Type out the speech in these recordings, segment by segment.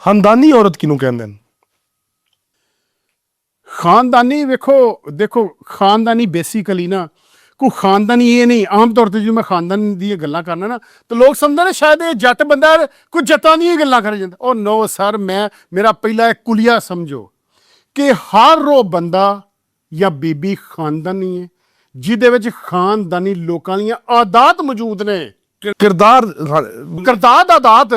ਖਾਨਦਾਨੀ ਔਰਤ ਕਿਹਨੂੰ ਕਹਿੰਦੇ ਨੇ? ਖਾਨਦਾਨੀ ਦੇਖੋ ਖਾਨਦਾਨੀ ਬੇਸਿਕਲੀ ਨਾ ਕੋਈ ਖਾਨਦਾਨੀ ਇਹ ਨਹੀਂ। ਆਮ ਤੌਰ ਤੇ ਜਦੋਂ ਮੈਂ ਖਾਨਦਾਨ ਦੀਆਂ ਗੱਲਾਂ ਕਰਨਾ ਨਾ ਤਾਂ ਲੋਕ ਸਮਝਦੇ ਨੇ ਸ਼ਾਇਦ ਇਹ ਜੱਟ ਬੰਦਾ ਕੋਈ ਜੱਟਾਂ ਦੀਆਂ ਗੱਲਾਂ ਕਰੀ ਜਾਂਦਾ। ਉਹ ਨੋ ਸਰ, ਮੇਰਾ ਪਹਿਲਾ ਇੱਕ ਕੁਲੀਆ ਸਮਝੋ ਕਿ ਹਰ ਉਹ ਬੰਦਾ ਜਾਂ ਬੀਬੀ ਖਾਨਦਾਨੀ ਹੈ ਜਿਹਦੇ ਵਿੱਚ ਖਾਨਦਾਨੀ ਲੋਕਾਂ ਦੀਆਂ ਆਦਾਤ ਮੌਜੂਦ ਨੇ। ਕਿਰਦਾਰ ਆਦਾਤ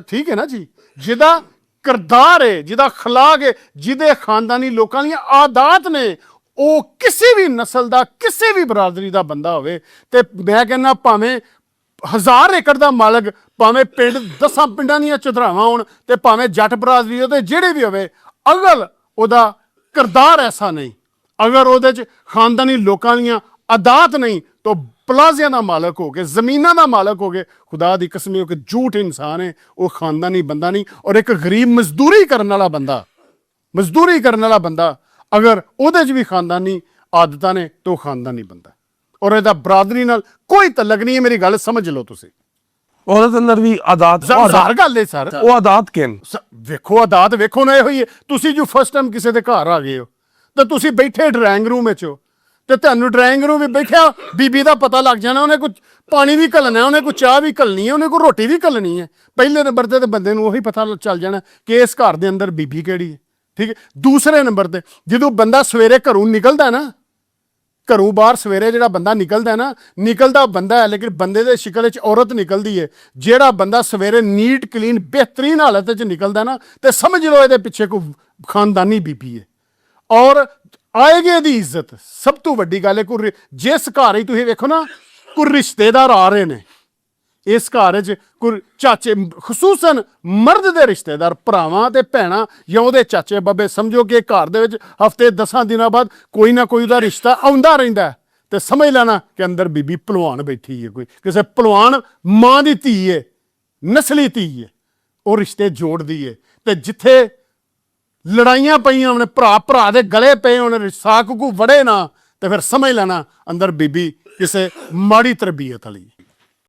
ਠੀਕ ਹੈ ਨਾ ਜੀ, ਜਿਹਦਾ ਕਿਰਦਾਰ ਹੈ, ਜਿਹਦਾ ਅਖਲਾਕ ਹੈ, ਜਿਹਦੇ ਖਾਨਦਾਨੀ ਲੋਕਾਂ ਦੀਆਂ ਆਦਾਤ ਨੇ, ਉਹ ਕਿਸੇ ਵੀ ਨਸਲ ਦਾ ਕਿਸੇ ਵੀ ਬਰਾਦਰੀ ਦਾ ਬੰਦਾ ਹੋਵੇ ਤੇ ਮੈਂ ਕਹਿੰਦਾ ਭਾਵੇਂ 1000 ਏਕੜ ਦਾ ਮਾਲਕ, ਭਾਵੇਂ ਪਿੰਡ 10 ਪਿੰਡਾਂ ਦੀਆਂ ਚੌਧਰਾਵਾਂ ਹੋਣ ਤੇ ਭਾਵੇਂ ਜੱਟ ਬਰਾਦਰੀ ਉਹਦੇ ਜਿਹੜੇ ਵੀ ਹੋਵੇ, ਅਗਰ ਉਹਦਾ ਕਿਰਦਾਰ ਐਸਾ ਨਹੀਂ, ਅਗਰ ਉਹਦੇ 'ਚ ਖਾਨਦਾਨੀ ਲੋਕਾਂ ਦੀਆਂ ਆਦਾਤ ਨਹੀਂ ਤਾਂ ਪਲਾਜ਼ਿਆਂ ਦਾ ਮਾਲਕ ਹੋ ਕੇ, ਜ਼ਮੀਨਾਂ ਦਾ ਮਾਲਕ ਹੋ ਕੇ, ਖੁਦਾ ਦੀ ਕਸਮ ਹੋ ਕੇ ਝੂਠ ਇਨਸਾਨ ਹੈ, ਉਹ ਖਾਨਦਾਨੀ ਬੰਦਾ ਨਹੀਂ। ਔਰ ਇੱਕ ਗਰੀਬ ਮਜ਼ਦੂਰੀ ਕਰਨ ਵਾਲਾ ਬੰਦਾ ਅਗਰ ਉਹਦੇ 'ਚ ਵੀ ਖਾਨਦਾਨੀ ਆਦਤਾਂ ਨੇ ਤਾਂ ਉਹ ਖਾਨਦਾਨੀ ਬੰਦਾ, ਔਰ ਇਹਦਾ ਬਰਾਦਰੀ ਨਾਲ ਕੋਈ ਤਲਕ ਨਹੀਂ ਹੈ। ਮੇਰੀ ਗੱਲ ਸਮਝ ਲਓ ਤੁਸੀਂ। ਔਰਤ ਅੰਦਰ ਵੀ ਆਦਾਤ ਹਰ ਗੱਲ ਹੈ ਸਰ। ਉਹ ਆਦਾਤ ਕਿਨ ਵੇਖੋ, ਆਦਾਤ ਵੇਖੋ ਨਾ ਇਹੋ ਹੀ ਹੈ। ਤੁਸੀਂ ਜੋ ਫਸਟ ਟਾਈਮ ਕਿਸੇ ਦੇ ਘਰ ਆ ਗਏ ਹੋ ਤਾਂ ਤੁਸੀਂ ਬੈਠੇ ਡਰਾਇੰਗ ਰੂਮ ਵਿੱਚ ਹੋ ਤੇ ਤੁਹਾਨੂੰ ਡਰਾਇੰਗ ਰੂਮ ਵਿੱਚ ਬੈਠਿਆ ਬੀਬੀ ਦਾ ਪਤਾ ਲੱਗ ਜਾਣਾ ਉਹਨੇ ਕੁਝ ਪਾਣੀ ਵੀ ਘੱਲਣਾ, ਉਹਨੇ ਕੋਈ ਚਾਹ ਵੀ ਘੱਲਣੀ ਹੈ, ਉਹਨੇ ਕੋਈ ਰੋਟੀ ਵੀ ਘੱਲਣੀ ਹੈ। ਪਹਿਲੇ ਨੰਬਰ ਤੇ ਬੰਦੇ ਨੂੰ ਉਹੀ ਪਤਾ ਚੱਲ ਜਾਣਾ ਕਿ ਇਸ ਘਰ ਦੇ ਅੰਦਰ ਬੀਬੀ ਕਿਹੜੀ ਹੈ। ਠੀਕ ਹੈ। ਦੂਸਰੇ ਨੰਬਰ ਤੇ ਜਦੋਂ ਬੰਦਾ ਸਵੇਰੇ ਘਰੋਂ ਨਿਕਲਦਾ ਨਾ, ਘਰੋਂ ਬਾਹਰ ਸਵੇਰੇ ਜਿਹੜਾ ਬੰਦਾ ਨਿਕਲਦਾ ਬੰਦਾ ਹੈ, ਲੇਕਿਨ ਬੰਦੇ ਦੇ ਸ਼ਕਲ ਵਿੱਚ ਔਰਤ ਨਿਕਲਦੀ ਹੈ। ਜਿਹੜਾ ਬੰਦਾ ਸਵੇਰੇ ਨੀਟ ਕਲੀਨ ਬਿਹਤਰੀਨ ਹਾਲਤ ਵਿੱਚ ਨਿਕਲਦਾ ਨਾ ਤੇ ਸਮਝ ਲਓ ਇਹਦੇ ਪਿੱਛੇ ਕੋਈ ਖਾਨਦਾਨੀ ਬੀਬੀ ਹੈ। ਔਰ ਆਏਗੀ ਇਹਦੀ ਇੱਜ਼ਤ। ਸਭ ਤੋਂ ਵੱਡੀ ਗੱਲ ਹੈ ਕੋਈ ਜਿਸ ਘਰ ਹੀ ਤੁਸੀਂ ਵੇਖੋ ਨਾ ਕੋਈ ਰਿਸ਼ਤੇਦਾਰ ਆ ਰਹੇ ਨੇ, ਇਸ ਘਰ 'ਚ ਕੋਈ ਚਾਚੇ, ਖਸੂਸਨ ਮਰਦ ਦੇ ਰਿਸ਼ਤੇਦਾਰ, ਭਰਾਵਾਂ ਤੇ ਭੈਣਾਂ ਜਾਂ ਉਹਦੇ ਚਾਚੇ ਬੱਬੇ, ਸਮਝੋ ਕਿ ਘਰ ਦੇ ਵਿੱਚ ਹਫ਼ਤੇ 10 ਦਿਨਾਂ ਬਾਅਦ ਕੋਈ ਨਾ ਕੋਈ ਉਹਦਾ ਰਿਸ਼ਤਾ ਆਉਂਦਾ ਰਹਿੰਦਾ ਤੇ ਸਮਝ ਲੈਣਾ ਕਿ ਅੰਦਰ ਬੀਬੀ ਭਲਵਾਨ ਬੈਠੀ ਹੈ, ਕੋਈ ਕਿਸੇ ਭਲਵਾਨ ਮਾਂ ਦੀ ਧੀ ਹੈ, ਨਸਲੀ ਧੀ ਹੈ, ਉਹ ਰਿਸ਼ਤੇ ਜੋੜਦੀ ਹੈ। ਤੇ ਜਿੱਥੇ ਲੜਾਈਆਂ ਪਈਆਂ ਹੋਣ, ਭਰਾ ਦੇ ਗਲੇ ਪਏ ਹੋਣ, ਸਾਕ ਕੋ ਵੜੇ ਨਾ, ਤੇ ਫਿਰ ਸਮਝ ਲੈਣਾ ਅੰਦਰ ਬੀਬੀ ਕਿਸੇ ਮਾੜੀ ਤਰਬੀਅਤ ਵਾਲੀ।